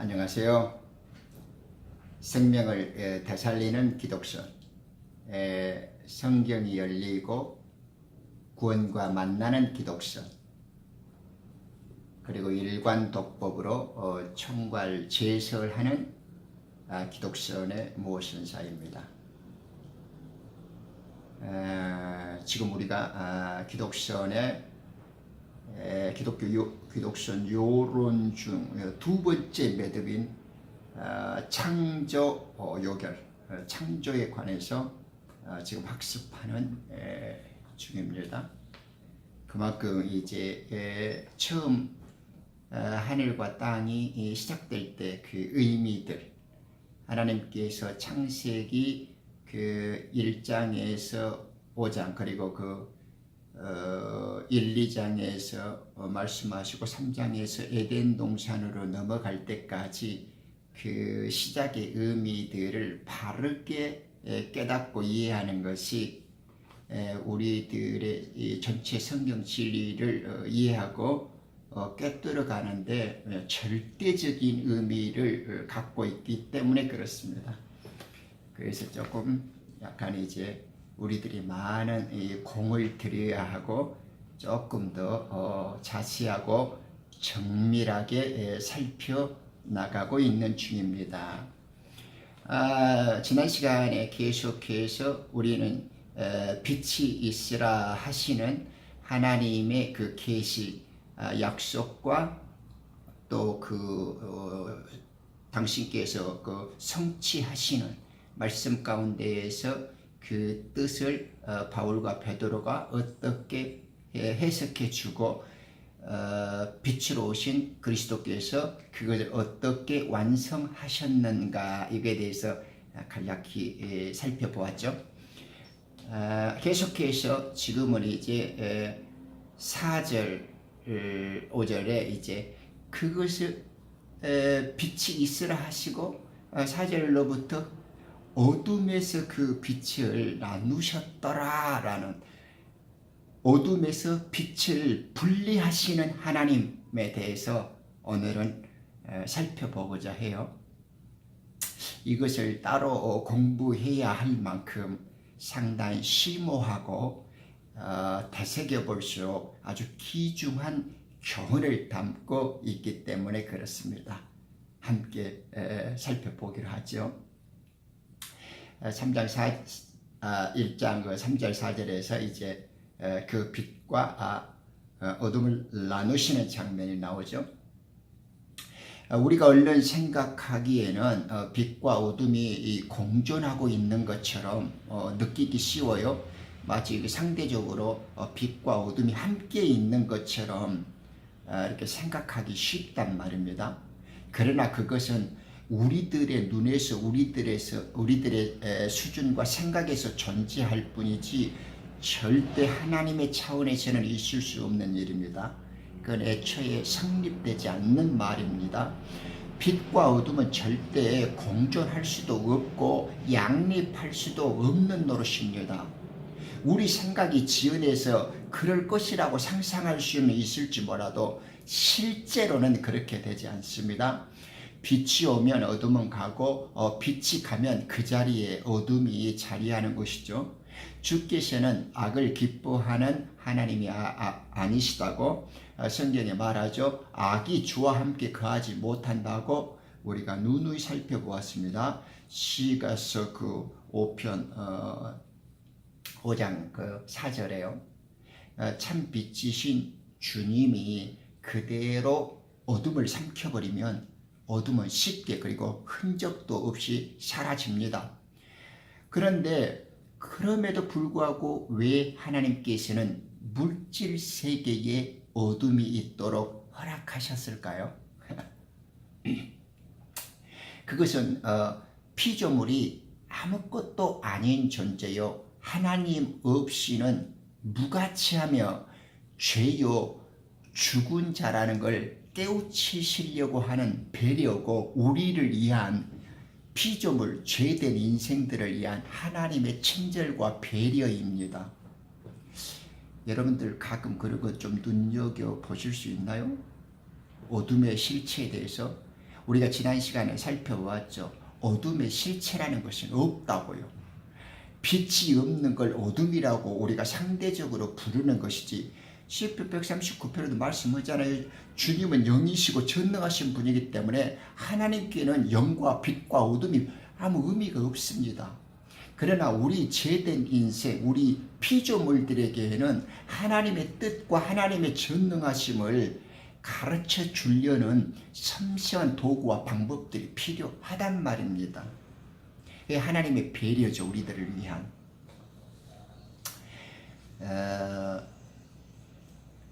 안녕하세요. 생명을 되살리는 기독선, 성경이 열리고 구원과 만나는 기독선, 그리고 일관 독법으로 총괄 제설하는 기독선의 모선사입니다. 지금 우리가 기독선의 기독선 요론 중 두 번째 매듭인 창조 요결, 창조에 관해서 지금 학습하는 중입니다. 그만큼 이제 처음 하늘과 땅이 시작될 때 그 의미들, 하나님께서 창세기 그 1장에서 5장 그리고 그 1, 2장에서 말씀하시고 3장에서 에덴 동산으로 넘어갈 때까지 그 시작의 의미들을 바르게 깨닫고 이해하는 것이 우리들의 전체 성경 진리를 이해하고 꿰뚫어 가는데 절대적인 의미를 갖고 있기 때문에 그렇습니다. 그래서 조금 약간 이제 우리들이 많은 공을 들여야 하고 조금 더 자세하고 정밀하게 살펴나가고 있는 중입니다. 지난 시간에 계속해서 우리는 빛이 있으라 하시는 하나님의 그 계시, 약속과 또 그 당신께서 그 성취하시는 말씀 가운데에서 그 뜻을 바울과 베드로가 어떻게 해석해 주고 빛으로 오신 그리스도께서 그것을 어떻게 완성하셨는가, 이거에 대해서 간략히 살펴보았죠. 계속해서 지금은 이제 4절 5절에 이제 그것을 빛이 있으라 하시고 4절로부터 어둠에서 그 빛을 나누셨더라 라는, 어둠에서 빛을 분리하시는 하나님에 대해서 오늘은 살펴보고자 해요. 이것을 따로 공부해야 할 만큼 상당히 심오하고 되새겨 볼수록 아주 귀중한 교훈을 담고 있기 때문에 그렇습니다. 함께 살펴보기로 하죠. 3장 1장 3절 4절에서 이제 그 빛과 어둠을 나누시는 장면이 나오죠. 우리가 얼른 생각하기에는 빛과 어둠이 공존하고 있는 것처럼 느끼기 쉬워요. 마치 상대적으로 빛과 어둠이 함께 있는 것처럼 이렇게 생각하기 쉽단 말입니다. 그러나 그것은 우리들의 눈에서 우리들의 수준과 생각에서 존재할 뿐이지 절대 하나님의 차원에서는 있을 수 없는 일입니다. 그건 애초에 성립되지 않는 말입니다. 빛과 어둠은 절대 공존할 수도 없고 양립할 수도 없는 노릇입니다. 우리 생각이 지어내서 그럴 것이라고 상상할 수는 있을지 몰라도 실제로는 그렇게 되지 않습니다. 빛이 오면 어둠은 가고 빛이 가면 그 자리에 어둠이 자리하는 것이죠. 주께서는 악을 기뻐하는 하나님이 아니시다고 성경에 말하죠. 악이 주와 함께 거하지 못한다고 우리가 누누이 살펴보았습니다. 시가서 그 5편 5장 그 4절에요. 참 빛이신 주님이 그대로 어둠을 삼켜버리면 어둠은 쉽게 그리고 흔적도 없이 사라집니다. 그런데 그럼에도 불구하고 왜 하나님께서는 물질 세계에 어둠이 있도록 허락하셨을까요? 그것은 피조물이 아무것도 아닌 존재요, 하나님 없이는 무가치하며 죄요 죽은 자라는 걸 깨우치시려고 하는 배려고 우리를 위한 피조물, 죄된 인생들을 위한 하나님의 친절과 배려입니다. 여러분들 가끔 그런 것 좀 눈여겨보실 수 있나요? 어둠의 실체에 대해서. 우리가 지난 시간에 살펴보았죠. 어둠의 실체라는 것은 없다고요. 빛이 없는 걸 어둠이라고 우리가 상대적으로 부르는 것이지, 시편 139편에도 말씀하잖아요. 주님은 영이시고 전능하신 분이기 때문에 하나님께는 영과 빛과 어둠이 아무 의미가 없습니다. 그러나 우리 죄된 인생, 우리 피조물들에게는 하나님의 뜻과 하나님의 전능하심을 가르쳐 주려는 섬세한 도구와 방법들이 필요하단 말입니다. 그게 하나님의 배려죠, 우리들을 위한.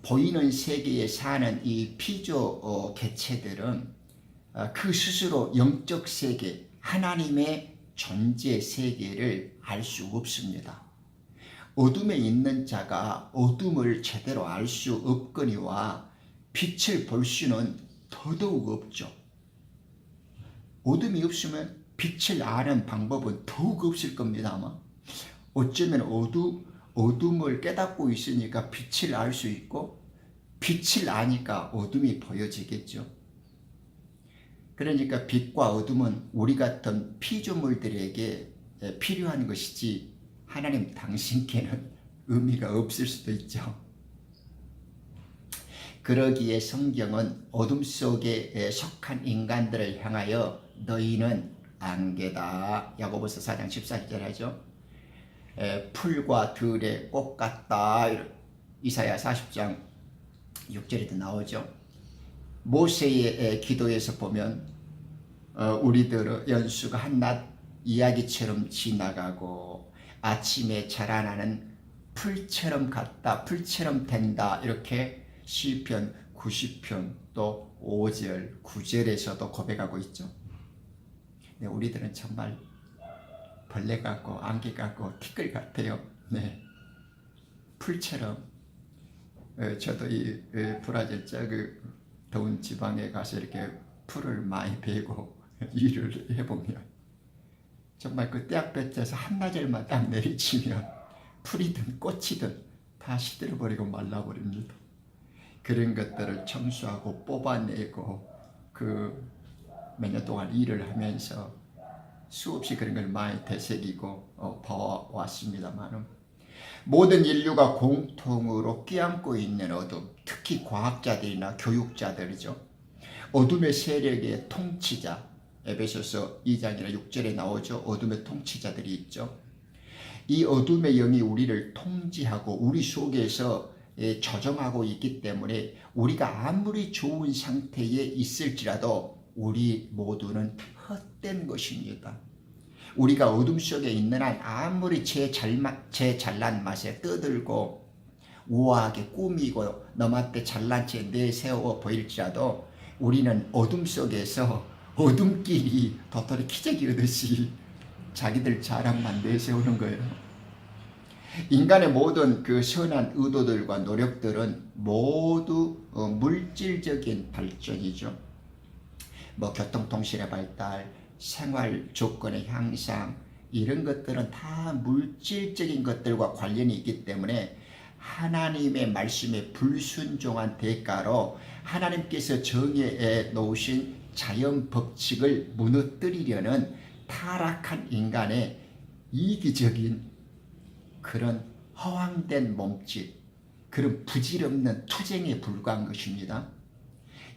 보이는 세계에 사는 이 피조 개체들은 그 스스로 영적 세계, 하나님의 존재 세계를 알 수 없습니다. 어둠에 있는 자가 어둠을 제대로 알 수 없거니와 빛을 볼 수는 더더욱 없죠. 어둠이 없으면 빛을 아는 방법은 더욱 없을 겁니다. 아마 어쩌면 어둠을 깨닫고 있으니까 빛을 알 수 있고, 빛을 아니까 어둠이 보여지겠죠. 그러니까 빛과 어둠은 우리 같은 피조물들에게 필요한 것이지 하나님 당신께는 의미가 없을 수도 있죠. 그러기에 성경은 어둠 속에 속한 인간들을 향하여 너희는 안개다, 야고보서 4장 14절 하죠. 풀과 들의 꽃 같다, 이사야 40장 6절에도 나오죠. 모세의 기도에서 보면 우리들의 연수가 한낮 이야기처럼 지나가고 아침에 자라나는 풀처럼 같다, 풀처럼 된다, 이렇게 시편 90편 또 5절 9절에서도 고백하고 있죠. 네, 우리들은 정말 벌레 같고 안개 같고 티끌 같아요. 네, 풀처럼. 저도 이 브라질 그 더운 지방에 가서 이렇게 풀을 많이 베고 일을 해보면 정말 그 떼약볕에서 한나절만 딱 내리치면 풀이든 꽃이든 다 시들어버리고 말라버립니다. 그런 것들을 청소하고 뽑아내고 그 몇 년 동안 일을 하면서 수없이 그런 걸 많이 되새기고 봐왔습니다만, 모든 인류가 공통으로 끼안고 있는 어둠, 특히 과학자들이나 교육자들이죠. 어둠의 세력의 통치자, 에베소서 2장이나 6절에 나오죠. 어둠의 통치자들이 있죠. 이 어둠의 영이 우리를 통치하고 우리 속에서 조정하고 있기 때문에 우리가 아무리 좋은 상태에 있을지라도 우리 모두는 헛된 것입니다. 우리가 어둠 속에 있는 한 아무리 제 잘난 맛에 떠들고 우아하게 꾸미고 너한테 잘난 채 내세워 보일지라도 우리는 어둠 속에서 어둠끼리 도토리 키재기 하듯이 자기들 자랑만 내세우는 거예요. 인간의 모든 그 선한 의도들과 노력들은 모두 물질적인 발전이죠. 교통통신의 발달, 생활 조건의 향상, 이런 것들은 다 물질적인 것들과 관련이 있기 때문에 하나님의 말씀에 불순종한 대가로 하나님께서 정해 놓으신 자연 법칙을 무너뜨리려는 타락한 인간의 이기적인 그런 허황된 몸짓, 그런 부질없는 투쟁에 불과한 것입니다.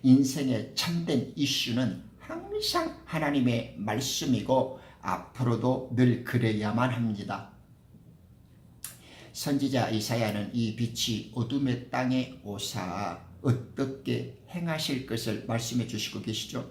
인생의 참된 이슈는 항상 하나님의 말씀이고 앞으로도 늘 그래야만 합니다. 선지자 이사야는 이 빛이 어둠의 땅에 오사 어떻게 행하실 것을 말씀해 주시고 계시죠.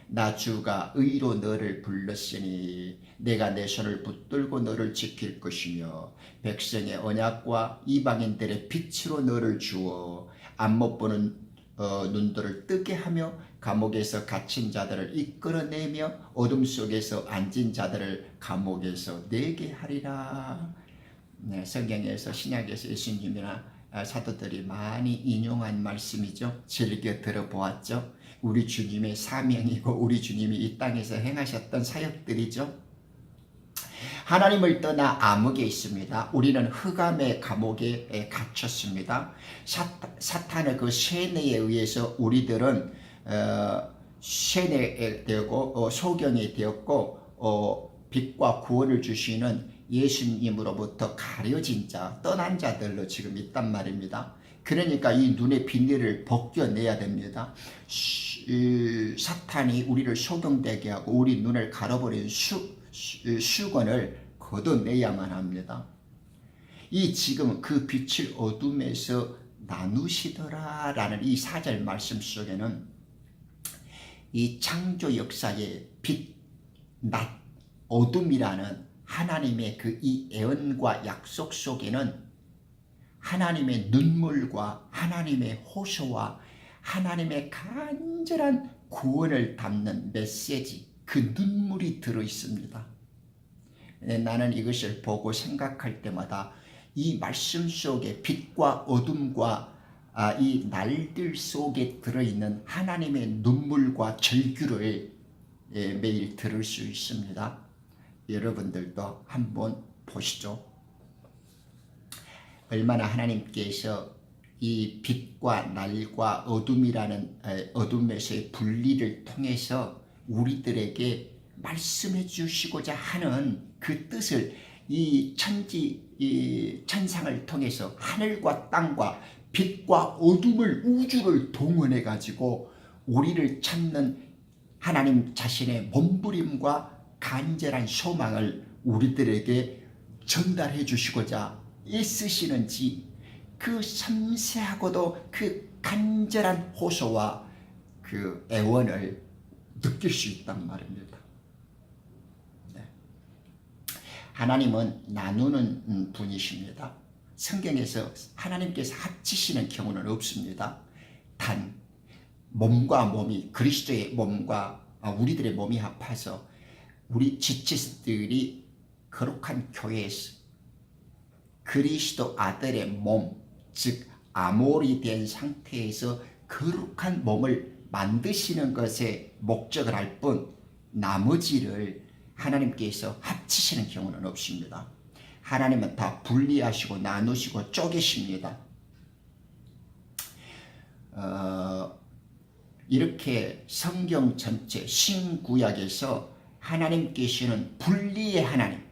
나 주가 의로 너를 불렀으니 내가 내 손을 붙들고 너를 지킬 것이며 백성의 언약과 이방인들의 빛으로 너를 주어 안못 보는 눈들을 뜨게 하며 감옥에서 갇힌 자들을 이끌어내며 어둠 속에서 앉은 자들을 감옥에서 내게 하리라. 네, 성경에서 신약에서 예수님이나 사도들이 많이 인용한 말씀이죠. 즐겨 들어보았죠. 우리 주님의 사명이고 우리 주님이 이 땅에서 행하셨던 사역들이죠. 하나님을 떠나 암흑에 있습니다. 우리는 흑암의 감옥에 갇혔습니다. 사탄의 그 세뇌에 의해서 우리들은 되고 소경이 되었고 빛과 구원을 주시는 예수님으로부터 가려진 자, 떠난 자들로 지금 있단 말입니다. 그러니까 이 눈의 비늘을 벗겨내야 됩니다. 사탄이 우리를 소경되게 하고 우리 눈을 가려버린 수건을 걷어내야만 합니다. 이 지금 그 빛을 어둠에서 나누시더라 라는 이 4절 말씀 속에는 이 창조 역사의 빛, 낮, 어둠이라는 하나님의 그 이 애언과 약속 속에는 하나님의 눈물과 하나님의 호소와 하나님의 간절한 구원을 담는 메시지, 그 눈물이 들어 있습니다. 나는 이것을 보고 생각할 때마다 이 말씀 속에 빛과 어둠과 이 날들 속에 들어있는 하나님의 눈물과 절규를 매일 들을 수 있습니다. 여러분들도 한번 보시죠. 얼마나 하나님께서 이 빛과 날과 어둠이라는 어둠에서의 분리를 통해서 우리들에게 말씀해 주시고자 하는 그 뜻을 이 천상을 통해서 하늘과 땅과 빛과 어둠을 우주를 동원해 가지고 우리를 찾는 하나님 자신의 몸부림과 간절한 소망을 우리들에게 전달해 주시고자 애쓰시는지 그 섬세하고도 그 간절한 호소와 그 애원을 느낄 수 있단 말입니다. 네. 하나님은 나누는 분이십니다. 성경에서 하나님께서 합치시는 경우는 없습니다. 단 몸과 몸이 그리스도의 몸과 우리들의 몸이 합해서 우리 지체들이 거룩한 교회에서 그리스도 아들의 몸, 즉 아몰이 된 상태에서 거룩한 몸을 만드시는 것에 목적을 할 뿐 나머지를 하나님께서 합치시는 경우는 없습니다. 하나님은 다 분리하시고 나누시고 쪼개십니다. 이렇게 성경 전체 신구약에서 하나님께서는 분리의 하나님,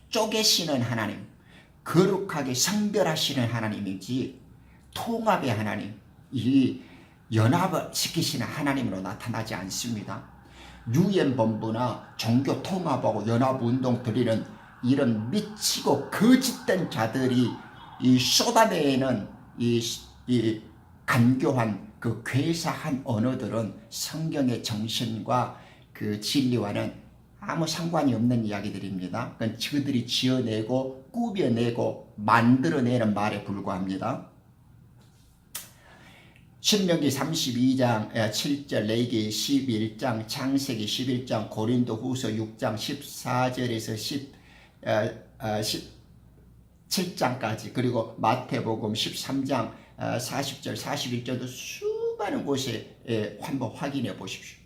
쪼개시는 하나님, 거룩하게 성별하시는 하나님이지 통합의 하나님, 이 연합을 시키시는 하나님으로 나타나지 않습니다. 유엔본부나 종교 통합하고 연합운동 들이는 이런 미치고 거짓된 자들이 이 쏟아내는 이 간교한 그 괴사한 언어들은 성경의 정신과 그 진리와는 아무 상관이 없는 이야기들입니다. 그건 그들이 지어내고 꾸며내고 만들어내는 말에 불과합니다. 신명기 32장 7절, 레위기 11장, 창세기 11장, 고린도후서 6장 14절에서 17장까지, 그리고 마태복음 13장 40절 41절도 수많은 곳에 한번 확인해 보십시오.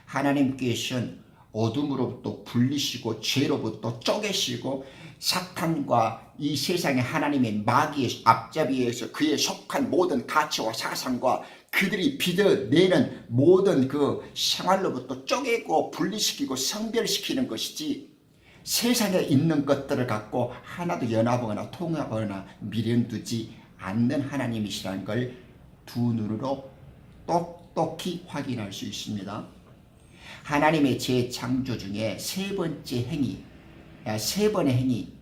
하나님께서는 어둠으로부터 분리시고 죄로부터 쪼개시고 사탄과 이 세상의 하나님의 마귀의 앞잡이에서 그에 속한 모든 가치와 사상과 그들이 빚어내는 모든 그 생활로부터 쪼개고 분리시키고 성별시키는 것이지, 세상에 있는 것들을 갖고 하나도 연합하거나 통합하거나 미련두지 않는 하나님이시라는 걸 두 눈으로 똑똑히 확인할 수 있습니다. 하나님의 재창조 중에 세 번째 행위, 세 번의 행위,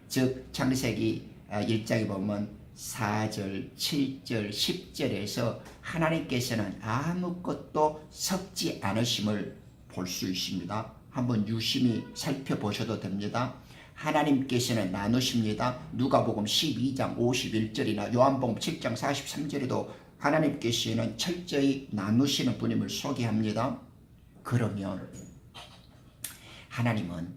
즉 창세기 1장에 보면 4절, 7절, 10절에서 하나님께서는 아무것도 섞지 않으심을 볼 수 있습니다. 한번 유심히 살펴보셔도 됩니다. 하나님께서는 나누십니다. 누가복음 12장 51절이나 요한복음 7장 43절에도 하나님께서는 철저히 나누시는 분임을 소개합니다. 그러면 하나님은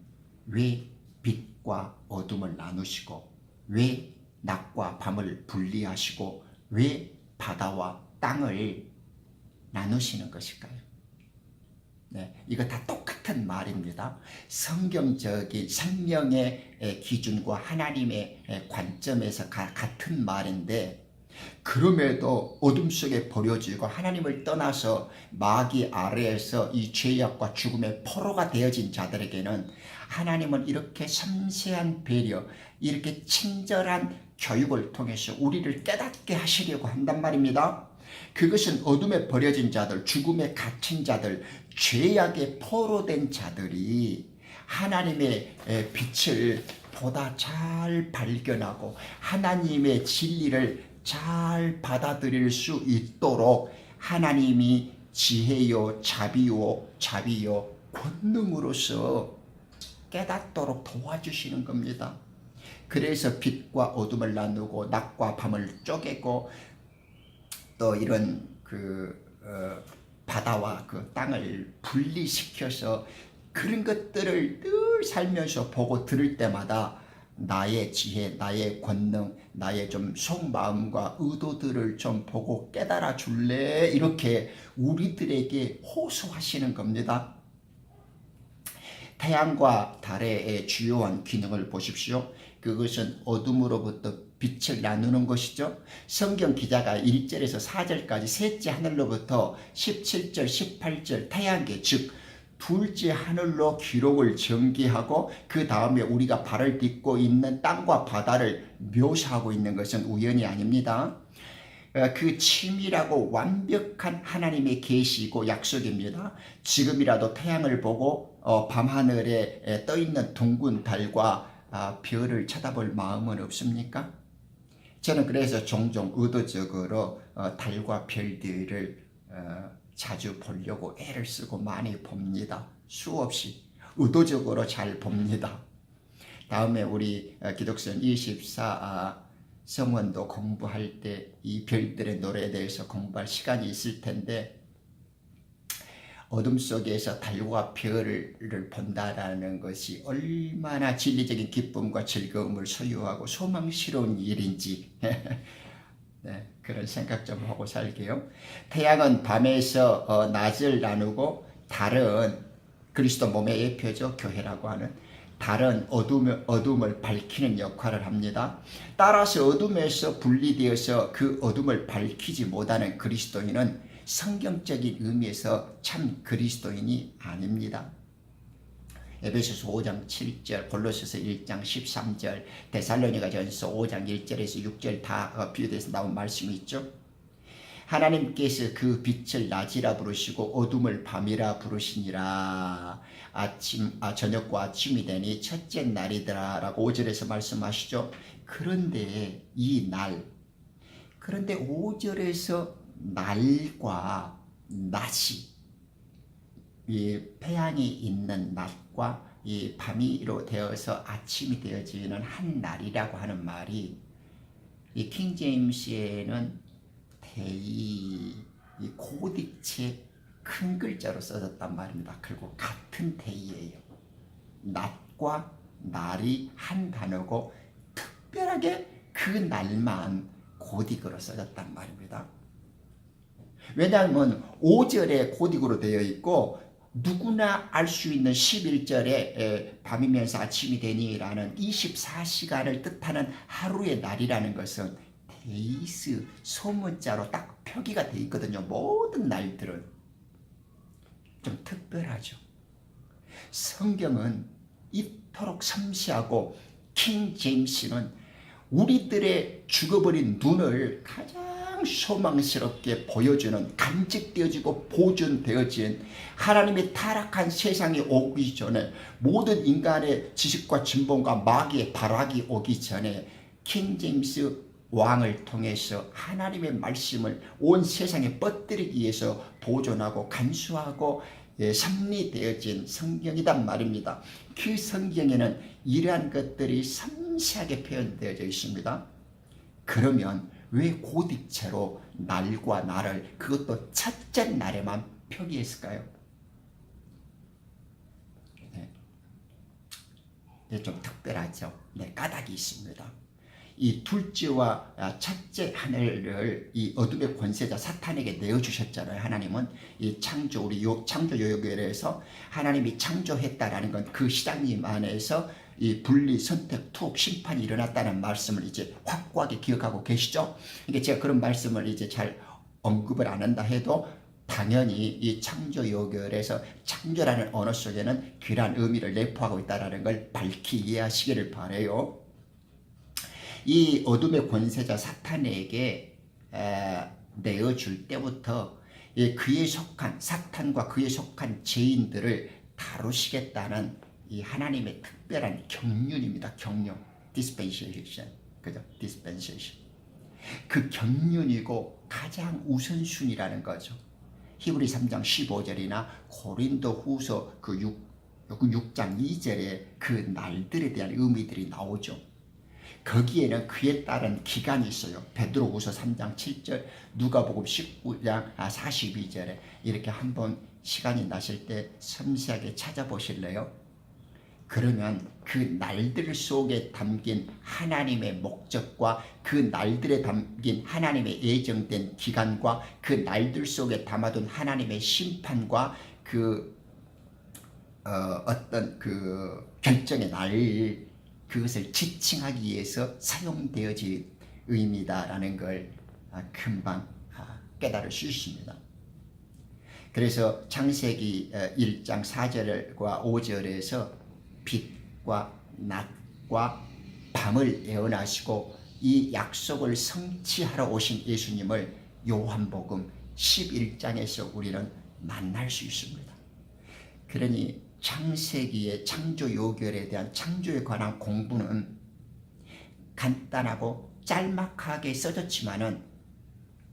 왜 빛과 어둠을 나누시고, 왜 낮과 밤을 분리하시고, 왜 바다와 땅을 나누시는 것일까요? 네, 이거 다 똑같은 말입니다. 성경적인 생명의 기준과 하나님의 관점에서 같은 말인데, 그럼에도 어둠 속에 버려지고 하나님을 떠나서 마귀 아래에서 이 죄악과 죽음의 포로가 되어진 자들에게는 하나님은 이렇게 섬세한 배려, 이렇게 친절한 교육을 통해서 우리를 깨닫게 하시려고 한단 말입니다. 그것은 어둠에 버려진 자들, 죽음에 갇힌 자들, 죄악에 포로된 자들이 하나님의 빛을 보다 잘 발견하고 하나님의 진리를 잘 받아들일 수 있도록 하나님이 지혜요 자비요 권능으로서 깨닫도록 도와주시는 겁니다. 그래서 빛과 어둠을 나누고 낮과 밤을 쪼개고 또 이런 바다와 그 땅을 분리시켜서 그런 것들을 늘 살면서 보고 들을 때마다 나의 지혜, 나의 권능, 나의 좀 속마음과 의도들을 좀 보고 깨달아 줄래? 이렇게 우리들에게 호소하시는 겁니다. 태양과 달의 주요한 기능을 보십시오. 그것은 어둠으로부터 빛을 나누는 것이죠. 성경 기자가 1절에서 4절까지 셋째 하늘로부터 17절, 18절 태양계 즉 둘째 하늘로 기록을 전개하고 그 다음에 우리가 발을 딛고 있는 땅과 바다를 묘사하고 있는 것은 우연이 아닙니다. 그 치밀하고 완벽한 하나님의 계시고 약속입니다. 지금이라도 태양을 보고 밤하늘에 떠있는 둥근 달과 별을 쳐다볼 마음은 없습니까? 저는 그래서 종종 의도적으로 달과 별들을 자주 보려고 애를 쓰고 많이 봅니다. 수없이 의도적으로 잘 봅니다. 다음에 우리 기독선 24 성원도 공부할 때 이 별들의 노래에 대해서 공부할 시간이 있을 텐데 어둠 속에서 달과 별을 본다라는 것이 얼마나 진리적인 기쁨과 즐거움을 소유하고 소망스러운 일인지 네, 그런 생각 좀 하고 살게요. 태양은 밤에서 낮을 나누고 달은 그리스도 몸의 예표죠. 교회라고 하는 달은 어둠을 밝히는 역할을 합니다. 따라서 어둠에서 분리되어서 그 어둠을 밝히지 못하는 그리스도인은 성경적인 의미에서 참 그리스도인이 아닙니다. 에베소서 5장 7절, 골로새서 1장 13절, 데살로니가전서 5장 1절에서 6절 다 비유돼서 나온 말씀이 있죠. 하나님께서 그 빛을 낮이라 부르시고 어둠을 밤이라 부르시니라. 저녁과 아침이 되니 첫째 날이더라 라고 5절에서 말씀하시죠. 그런데 5절에서 날과 낮이 이 태양이 있는 낮과 이 밤이로 되어서 아침이 되어지는 한 날이라고 하는 말이 이 킹제임스에는 데이 이 고딕체 큰 글자로 써졌단 말입니다. 그리고 같은 데이예요. 낮과 날이 한 단어고 특별하게 그 날만 고딕으로 써졌단 말입니다. 왜냐하면 5절에 고딕으로 되어 있고 누구나 알 수 있는 11절에 밤이면서 아침이 되니라는 24시간을 뜻하는 하루의 날이라는 것은 데이스 소문자로 딱 표기가 되어 있거든요. 모든 날들은 좀 특별하죠. 성경은 이토록 섬세하고 킹 제임스는 우리들의 죽어버린 눈을 가장 소망스럽게 보여주는 간직되어지고 보존되어진 하나님의 타락한 세상이 오기 전에 모든 인간의 지식과 진봉과 마귀의 발악이 오기 전에 킹 제임스 왕을 통해서 하나님의 말씀을 온 세상에 뻗들이기 위해서 보존하고 간수하고 섭리되어진 성경이란 말입니다. 그 성경에는 이러한 것들이 섬세하게 표현되어져 있습니다. 그러면 왜 고딕체로 날과 날을 그것도 첫째 날에만 표기했을까요? 네, 좀 특별하죠. 네, 까닭이 있습니다. 이 둘째와 첫째 하늘을 이 어둠의 권세자 사탄에게 내어주셨잖아요. 하나님은 이 창조 우리 창조 요역에서 하나님이 창조했다라는 건 그 시장님 안에서 이 분리, 선택, 투옥, 심판이 일어났다는 말씀을 이제 확고하게 기억하고 계시죠? 그러니까 제가 그런 말씀을 이제 잘 언급을 안 한다 해도 당연히 이 창조요결에서 창조라는 언어 속에는 그러한 의미를 내포하고 있다는 걸 밝히 이해하시기를 바라요. 이 어둠의 권세자 사탄에게 내어줄 때부터 그에 속한 사탄과 그에 속한 죄인들을 다루시겠다는 이 하나님의 특별한 경륜입니다. 경륜, dispensation, 그죠? dispensation. 그 경륜이고 가장 우선순위라는 거죠. 히브리 3장 15절이나 고린도 후서 그 6장 2절에 그 날들에 대한 의미들이 나오죠. 거기에는 그에 따른 기간이 있어요. 베드로후서 3장 7절, 누가복음 19장 42절에 이렇게 한번 시간이 나실 때 섬세하게 찾아보실래요? 그러면 그 날들 속에 담긴 하나님의 목적과 그 날들에 담긴 하나님의 예정된 기간과 그 날들 속에 담아둔 하나님의 심판과 그 어떤 그 결정의 날, 그것을 지칭하기 위해서 사용되어진 의미다라는 걸 금방 깨달을 수 있습니다. 그래서 창세기 1장 4절과 5절에서 빛과 낮과 밤을 예언하시고 이 약속을 성취하러 오신 예수님을 요한복음 11장에서 우리는 만날 수 있습니다. 그러니 창세기의 창조 요결에 대한 창조에 관한 공부는 간단하고 짤막하게 써졌지만은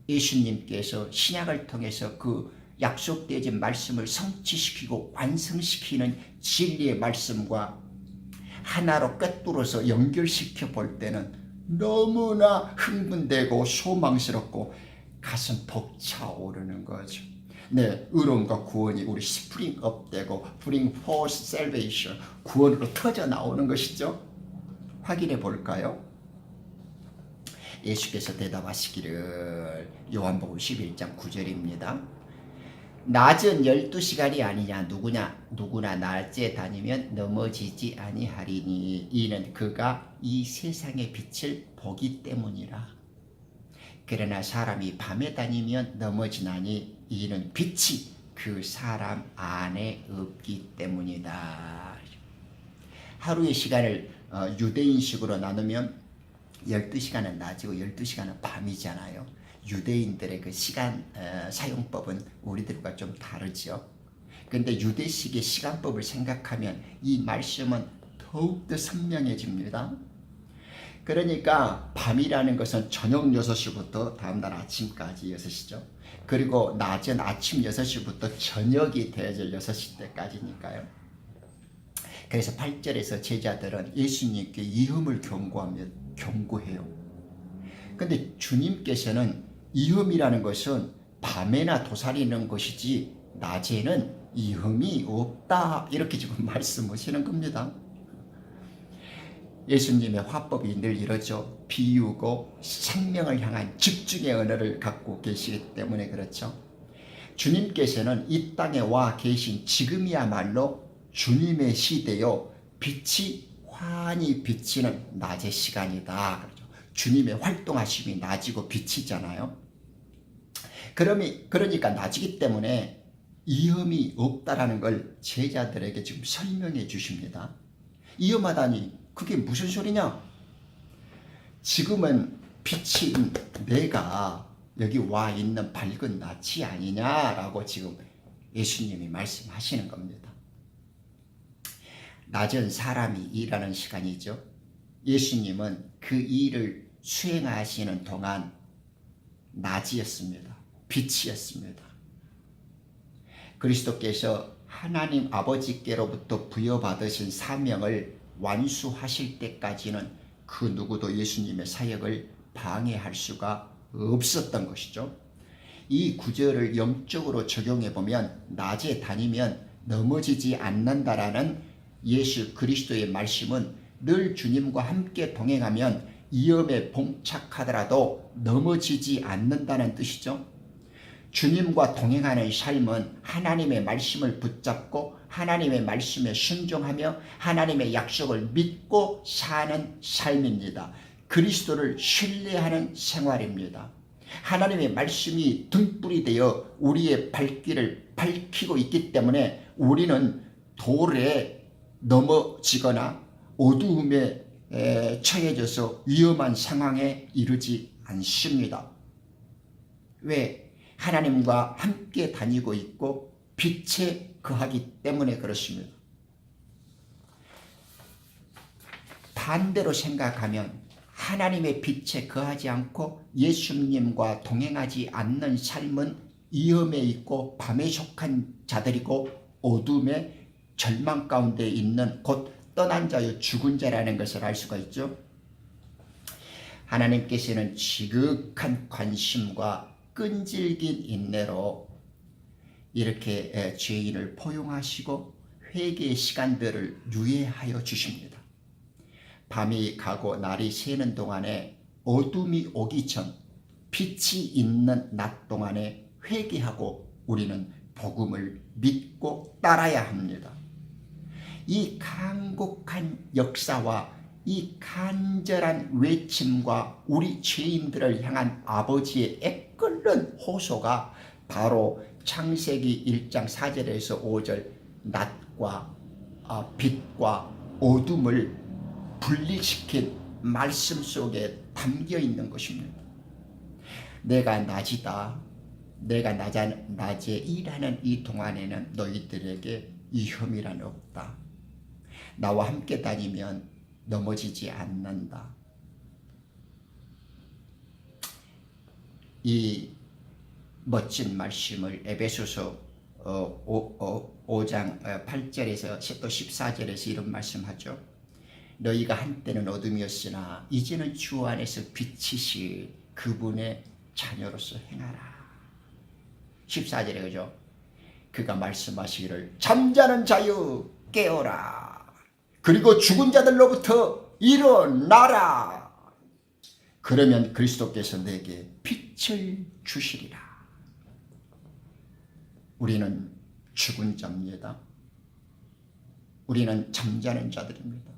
예수님께서 신약을 통해서 그 약속되어진 말씀을 성취시키고 완성시키는 진리의 말씀과 하나로 꿰뚫어서 연결시켜 볼 때는 너무나 흥분되고 소망스럽고 가슴 벅차오르는 거죠. 네, 의로움과 구원이 우리 스프링업 되고 bring forth salvation, 구원으로 터져 나오는 것이죠. 확인해 볼까요? 예수께서 대답하시기를, 요한복음 11장 9절입니다. 낮은 12시간이 아니냐, 누구나 낮에 다니면 넘어지지 아니하리니 이는 그가 이 세상의 빛을 보기 때문이라. 그러나 사람이 밤에 다니면 넘어지나니 이는 빛이 그 사람 안에 없기 때문이다. 하루의 시간을 유대인식으로 나누면 12시간은 낮이고 12시간은 밤이잖아요. 유대인들의 그 시간 사용법은 우리들과 좀 다르죠. 그런데 유대식의 시간법을 생각하면 이 말씀은 더욱더 선명해집니다. 그러니까 밤이라는 것은 저녁 6시부터 다음날 아침까지 6시죠. 그리고 낮은 아침 6시부터 저녁이 되어질 6시 때까지니까요. 그래서 8절에서 제자들은 예수님께 이흠을 경고해요. 근데 주님께서는 이흠이라는 것은 밤에나 도사리는 것이지 낮에는 이흠이 없다, 이렇게 지금 말씀하시는 겁니다. 예수님의 화법이 늘 이러죠. 비유고 생명을 향한 집중의 언어를 갖고 계시기 때문에 그렇죠. 주님께서는 이 땅에 와 계신 지금이야말로 주님의 시대요, 빛이 환히 비치는 낮의 시간이다. 그렇죠. 주님의 활동하심이 낮이고 빛이잖아요. 그러니까 낮이기 때문에 이흠이 없다라는 걸 제자들에게 지금 설명해 주십니다. 이흠하다니 그게 무슨 소리냐? 지금은 빛인 내가 여기 와 있는 밝은 낯이 아니냐라고 지금 예수님이 말씀하시는 겁니다. 낮은 사람이 일하는 시간이죠. 예수님은 그 일을 수행하시는 동안 낮이었습니다. 빛이었습니다. 그리스도께서 하나님 아버지께로부터 부여받으신 사명을 완수하실 때까지는 그 누구도 예수님의 사역을 방해할 수가 없었던 것이죠. 이 구절을 영적으로 적용해 보면 낮에 다니면 넘어지지 않는다라는 예수 그리스도의 말씀은 늘 주님과 함께 동행하면 위험에 봉착하더라도 넘어지지 않는다는 뜻이죠. 주님과 동행하는 삶은 하나님의 말씀을 붙잡고 하나님의 말씀에 순종하며 하나님의 약속을 믿고 사는 삶입니다. 그리스도를 신뢰하는 생활입니다. 하나님의 말씀이 등불이 되어 우리의 발길을 밝히고 있기 때문에 우리는 돌에 넘어지거나 어두움에 처해져서 위험한 상황에 이르지 않습니다. 왜? 하나님과 함께 다니고 있고 빛에 거하기 때문에 그렇습니다. 반대로 생각하면 하나님의 빛에 거하지 않고 예수님과 동행하지 않는 삶은 위험에 있고 밤에 속한 자들이고 어둠의 절망 가운데 있는 곧 떠난 자요 죽은 자라는 것을 알 수가 있죠. 하나님께서는 지극한 관심과 끈질긴 인내로 이렇게 죄인을 포용하시고 회개의 시간들을 유예하여 주십니다. 밤이 가고 날이 새는 동안에 어둠이 오기 전 빛이 있는 낮 동안에 회개하고 우리는 복음을 믿고 따라야 합니다. 이 간곡한 역사와 이 간절한 외침과 우리 죄인들을 향한 아버지의 애끓는 호소가 바로 창세기 1장 4절에서 5절 낮과 빛과 어둠을 분리시킨 말씀 속에 담겨 있는 것입니다. 내가 낮이다. 내가 낮에 일하는 이 동안에는 너희들에게 위험이란 없다. 나와 함께 다니면 넘어지지 않는다. 이 멋진 말씀을 에베소서 5장 8절에서 또 14절에서 이런 말씀하죠. 너희가 한때는 어둠이었으나 이제는 주 안에서 빛이시 그분의 자녀로서 행하라. 14절에 그죠? 그가 말씀하시기를 잠자는 자여 깨어라. 그리고 죽은 자들로부터 일어나라. 그러면 그리스도께서 내게 빛을 주시리라. 우리는 죽은 자입니다. 우리는 잠자는 자들입니다.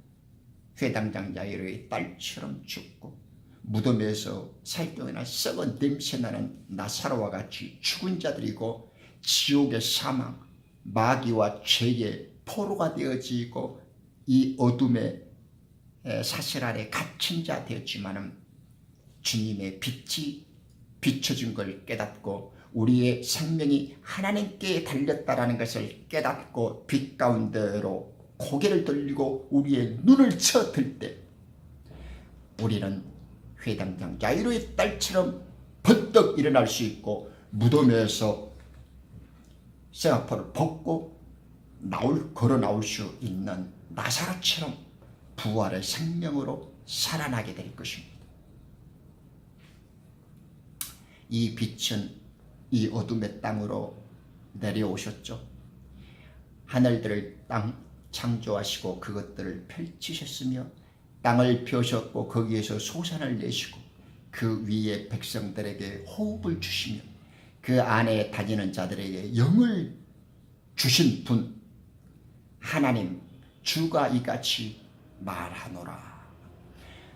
회당장 야이로의 딸처럼 죽고 무덤에서 살동이나 썩은 냄새나는 나사로와 같이 죽은 자들이고 지옥의 사망, 마귀와 죄의 포로가 되어지고 이 어둠의 사슬 아래 갇힌 자 되었지만은 주님의 빛이 비춰준 걸 깨닫고 우리의 생명이 하나님께 달렸다라는 것을 깨닫고 빛 가운데로 고개를 돌리고 우리의 눈을 쳐들 때 우리는 회당장 야이로의 딸처럼 번떡 일어날 수 있고 무덤에서 쇠가포를 벗고 걸어 나올 수 있는 나사로처럼 부활의 생명으로 살아나게 될 것입니다. 이 빛은 이 어둠의 땅으로 내려오셨죠. 하늘들을 창조하시고 그것들을 펼치셨으며 땅을 펴셨고 거기에서 소산을 내시고 그 위에 백성들에게 호흡을 주시며 그 안에 다니는 자들에게 영을 주신 분 하나님 주가 이같이 말하노라.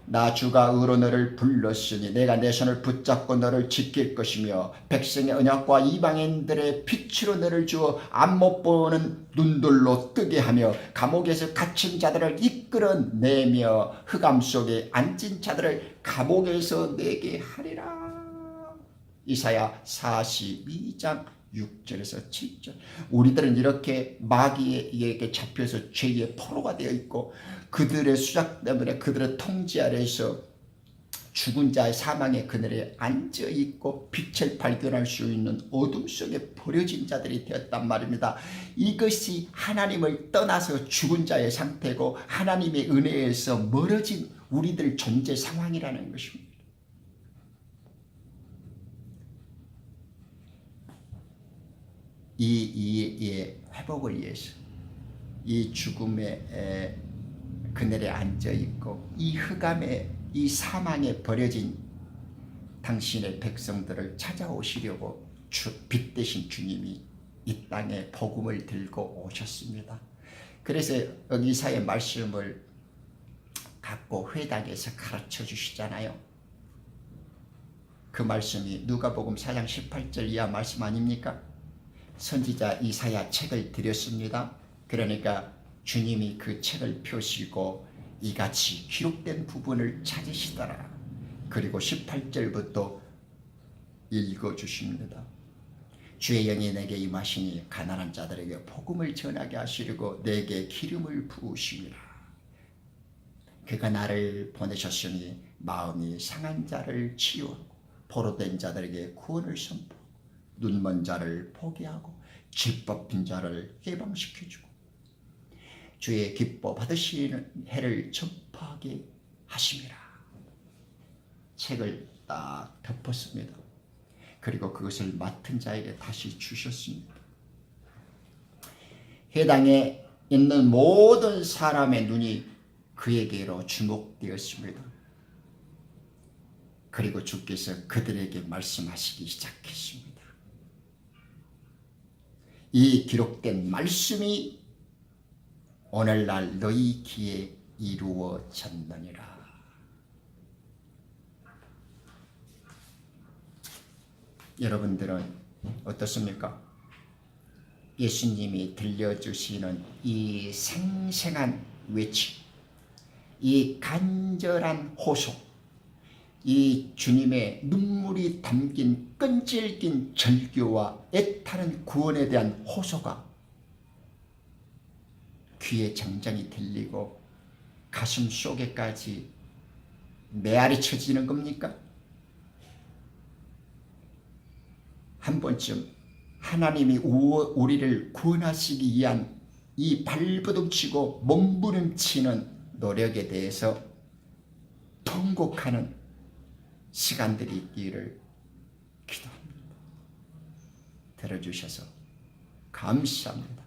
나 주가 의로 너를 불렀으니 내가 내 손을 붙잡고 너를 지킬 것이며 백성의 언약과 이방인들의 빛으로 너를 주어 앞 못 보는 눈들로 뜨게 하며 감옥에서 갇힌 자들을 이끌어내며 흑암 속에 앉은 자들을 감옥에서 내게 하리라. 이사야 42장 6절에서 7절. 우리들은 이렇게 마귀에게 잡혀서 죄의 포로가 되어 있고 그들의 수작 때문에 그들의 통제 아래에서 죽은 자의 사망의 그늘에 앉아 있고 빛을 발견할 수 있는 어둠 속에 버려진 자들이 되었단 말입니다. 이것이 하나님을 떠나서 죽은 자의 상태고 하나님의 은혜에서 멀어진 우리들 존재 상황이라는 것입니다. 이 회복을 위해서 이 죽음의 그늘에 앉아있고 이 흑암에 이 사망에 버려진 당신의 백성들을 찾아오시려고 빛 대신 주님이 이 땅에 복음을 들고 오셨습니다. 그래서 의사의 말씀을 갖고 회당에서 가르쳐 주시잖아요. 그 말씀이 누가복음 4장 18절 이하 말씀 아닙니까? 선지자 이사야 책을 드렸습니다. 그러니까 주님이 그 책을 펴시고 이같이 기록된 부분을 찾으시더라. 그리고 18절부터 읽어주십니다. 주의 영이 내게 임하시니 가난한 자들에게 복음을 전하게 하시려고 내게 기름을 부으시니라. 그가 나를 보내셨으니 마음이 상한 자를 치유하고 포로된 자들에게 구원을 선포하고 눈먼 자를 보게 하고 죄 뽑힌 자를 해방시켜주고 주의 기뻐 받으시는 해를 전파하게 하심이라. 책을 딱 덮었습니다. 그리고 그것을 맡은 자에게 다시 주셨습니다. 해당에 있는 모든 사람의 눈이 그에게로 주목되었습니다. 그리고 주께서 그들에게 말씀하시기 시작했습니다. 이 기록된 말씀이 오늘날 너희 귀에 이루어졌느니라. 여러분들은 어떻습니까? 예수님이 들려주시는 이 생생한 외침, 이 간절한 호소, 이 주님의 눈물이 담긴 끈질긴 절규와 애타는 구원에 대한 호소가 귀에 정정이 들리고 가슴 속에까지 메아리 쳐지는 겁니까? 한 번쯤 하나님이 우리를 구원하시기 위한 이 발버둥치고 몸부림치는 노력에 대해서 통곡하는 시간들이 있기를 기도합니다. 들어주셔서 감사합니다.